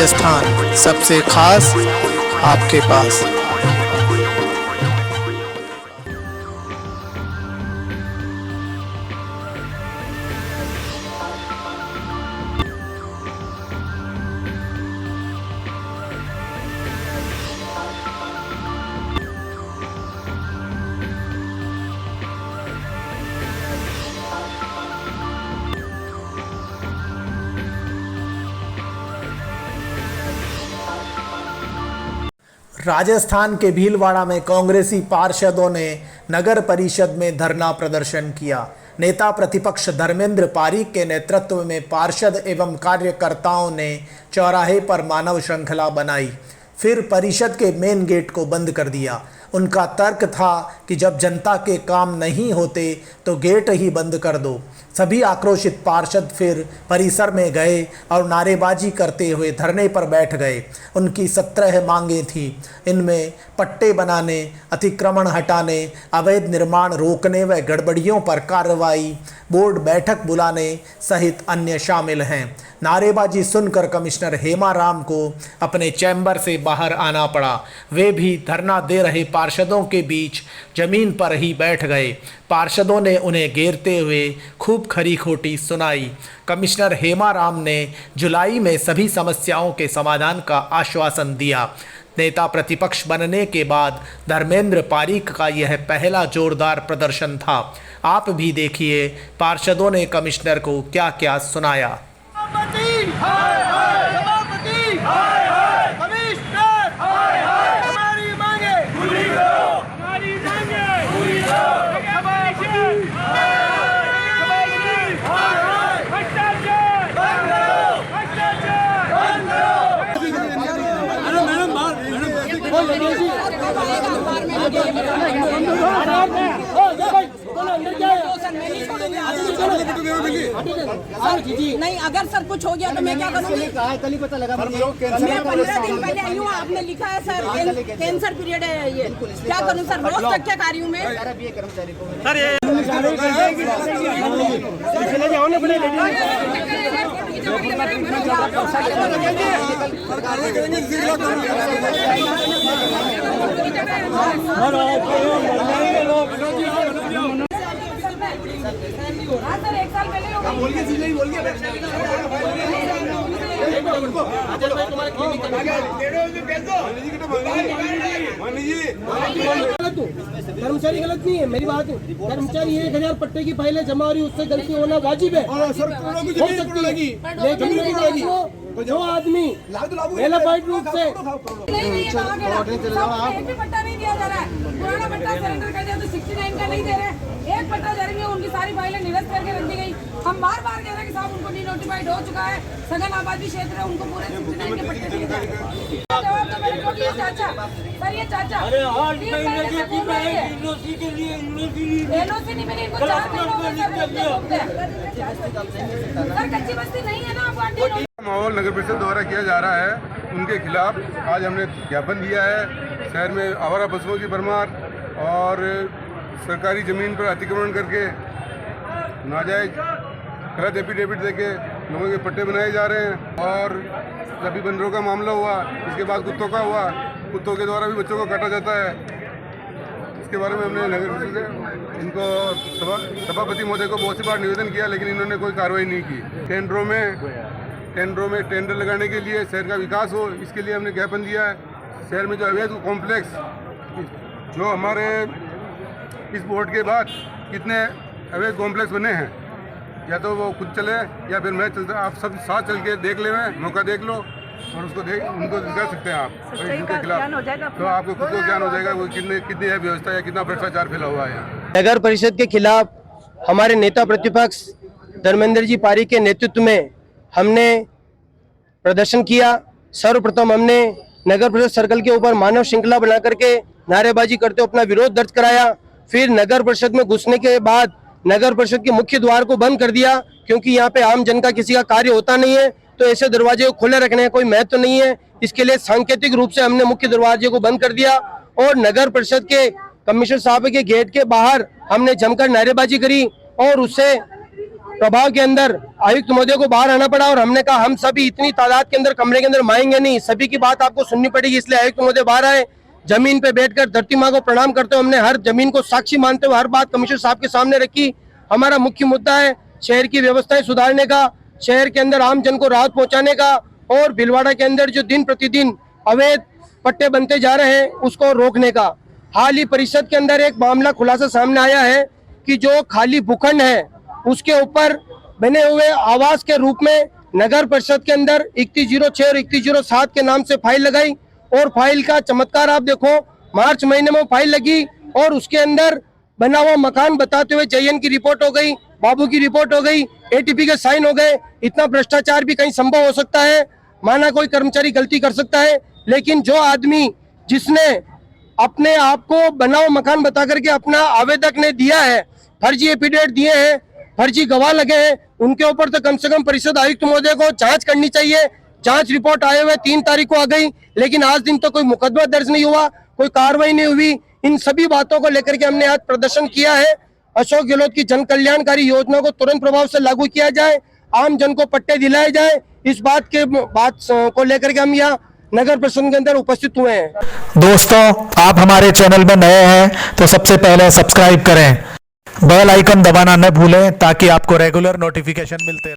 राजस्थान सबसे खास आपके पास। राजस्थान के भीलवाड़ा में कांग्रेसी पार्षदों ने नगर परिषद में धरना प्रदर्शन किया। नेता प्रतिपक्ष धर्मेंद्र पारीक के नेतृत्व में पार्षद एवं कार्यकर्ताओं ने चौराहे पर मानव श्रृंखला बनाई, फिर परिषद के मेन गेट को बंद कर दिया। उनका तर्क था कि जब जनता के काम नहीं होते तो गेट ही बंद कर दो। सभी आक्रोशित पार्षद फिर परिसर में गए और नारेबाजी करते हुए धरने पर बैठ गए। उनकी 17 मांगें थीं। इनमें पट्टे बनाने, अतिक्रमण हटाने, अवैध निर्माण रोकने व गड़बड़ियों पर कार्रवाई, बोर्ड बैठक बुलाने सहित अन्य शामिल हैं। नारेबाजी सुनकर कमिश्नर हेमा राम को अपने चैम्बर से बाहर आना पड़ा। वे भी धरना दे रहे पार्षदों के बीच जमीन पर ही बैठ गए। पार्षदों ने उन्हें घेरते हुए खूब खरी खोटी सुनाई। कमिश्नर हेमा राम ने जुलाई में सभी समस्याओं के समाधान का आश्वासन दिया। नेता प्रतिपक्ष बनने के बाद धर्मेंद्र पारीक का यह पहला जोरदार प्रदर्शन था। आप भी देखिए पार्षदों ने कमिश्नर को क्या क्या सुनाया। नहीं, अगर सर कुछ हो गया तो मैं क्या करूँगी? कल ही पता लगा। मैं 15 दिन पहले आई हूँ, आपने लिखा है सर कैंसर पीरियड है ये। क्या करूँ सर, रोज तक क्या कार्य में सर 1 साल पहले कर्मचारी गलत नहीं है, मेरी बात है। कर्मचारी 1000 पट्टे की फाइलें जमा हो रही, उससे गलती होना वाजिब है। हो सकती है, लेकिन जो आदमी वेलाफाइड रूप से पट्टा नहीं दिया जा रहा है, पुराना पट्टा सरेंडर कर दिया तो 69 का नहीं दे रहे। एक पट्टा जारी है, उनकी सारी फाइलें निरस्त करके रख दी गई। हम बार बार कह रहे हैं कि साहब उनको नोटिफाइड हो चुका है, सघन आबादी क्षेत्र है, उनको पूरे 69 के पट्टे दिए जाए। जवाब तो मेरे को चाचा सर, ये चाचा एनओसी नहीं मिली, इनको 4 महीनों सर कच्ची बस्ती नहीं है ना आप। माहौल नगर परिषद द्वारा किया जा रहा है, उनके खिलाफ आज हमने ज्ञापन दिया है। शहर में आवारा पशुओं की भरमार और सरकारी ज़मीन पर अतिक्रमण करके नाजायज गलत एफिडेविट देके लोगों के पट्टे बनाए जा रहे हैं। और सभी बंदरों का मामला हुआ, इसके बाद कुत्तों का हुआ, कुत्तों के द्वारा भी बच्चों को काटा जाता है। इसके बारे में हमने नगर परिषद से इनको सभापति महोदय को बहुत सी बार निवेदन किया, लेकिन इन्होंने कोई कार्रवाई नहीं की। टेंडरों में टेंडर लगाने के लिए शहर का विकास हो, इसके लिए हमने ज्ञापन दिया है। शहर में जो अवैध कॉम्प्लेक्स जो हमारे इस बोर्ड के बाद कितने अवैध कॉम्प्लेक्स बने हैं, या तो वो खुद चले या फिर मैं चलता, आप सब साथ चल के देख ले, मौका देख लो और उसको उनको दिखा सकते हैं आप। इनके खिलाफ तो आपको खुद को ज्ञान हो जाएगा वो कितनी है व्यवस्था या कितना भ्रष्टाचार फैला हुआ है। नगर परिषद के खिलाफ हमारे नेता प्रतिपक्ष धर्मेंद्र जी पारीक के नेतृत्व में हमने प्रदर्शन किया। सर्वप्रथम हमने नगर परिषद सर्कल के ऊपर मानव श्रृंखला बना करके नारेबाजी करते हुए अपना विरोध दर्ज कराया। फिर नगर परिषद में घुसने के बाद नगर परिषद के मुख्य द्वार को बंद कर दिया, क्योंकि यहाँ पे आम जन का किसी का कार्य होता नहीं है, तो ऐसे दरवाजे को खुले रखने का कोई महत्व नहीं है। इसके लिए सांकेतिक रूप से हमने मुख्य दरवाजे को बंद कर दिया और नगर परिषद के कमिश्नर साहब के गेट के बाहर हमने जमकर नारेबाजी करी और उससे प्रभाव के अंदर आयुक्त महोदय को बाहर आना पड़ा और हमने कहा हम सभी इतनी तादाद के अंदर कमरे के अंदर माएंगे नहीं, सभी की बात आपको सुननी पड़ेगी, इसलिए आयुक्त महोदय बाहर आए। जमीन पे बैठकर धरती माँ को प्रणाम करते हुए हमने हर जमीन को साक्षी मानते हुए हर बात कमिश्नर साहब के सामने रखी। हमारा मुख्य मुद्दा है शहर की व्यवस्थाएं सुधारने का, शहर के अंदर आम जन को राहत पहुंचाने का और भीलवाड़ा के अंदर जो दिन प्रतिदिन अवैध पट्टे बनते जा रहे हैं उसको रोकने का। हाल ही परिषद के अंदर एक मामला खुलासा सामने आया है कि जो खाली भूखंड है उसके ऊपर बने हुए आवास के रूप में नगर परिषद के अंदर 3106 और 3107 के नाम से फाइल लगाई और फाइल का चमत्कार आप देखो, मार्च महीने में फाइल लगी और उसके अंदर बना हुआ मकान बताते हुए जयन की रिपोर्ट हो गई, बाबू की रिपोर्ट हो गई, एटीपी के साइन हो गए। इतना भ्रष्टाचार भी कहीं संभव हो सकता है? माना कोई कर्मचारी गलती कर सकता है, लेकिन जो आदमी जिसने अपने आप को बना हुआ मकान बता करके अपना आवेदक ने दिया है, फर्जी एफिडेविट दिए हैं, फर्जी गवाह लगे हैं, उनके ऊपर तो कम से कम परिषद आयुक्त महोदय को जांच करनी चाहिए। जांच रिपोर्ट आए हुए 3 तारीख को आ गई, लेकिन आज दिन तो कोई मुकदमा दर्ज नहीं हुआ, कोई कार्रवाई नहीं हुई। इन सभी बातों को लेकर के हमने आज प्रदर्शन किया है। अशोक गहलोत की जन कल्याणकारी योजना को तुरंत प्रभाव से लागू किया जाए, आम जन को पट्टे दिलाए जाए, इस बात को लेकर के हम यहाँ नगर परिषद के अंदर उपस्थित हुए हैं। दोस्तों, आप हमारे चैनल में नए हैं तो सबसे पहले सब्सक्राइब करें, बेल आइकन दबाना न भूलें ताकि आपको रेगुलर नोटिफिकेशन मिलते रहे।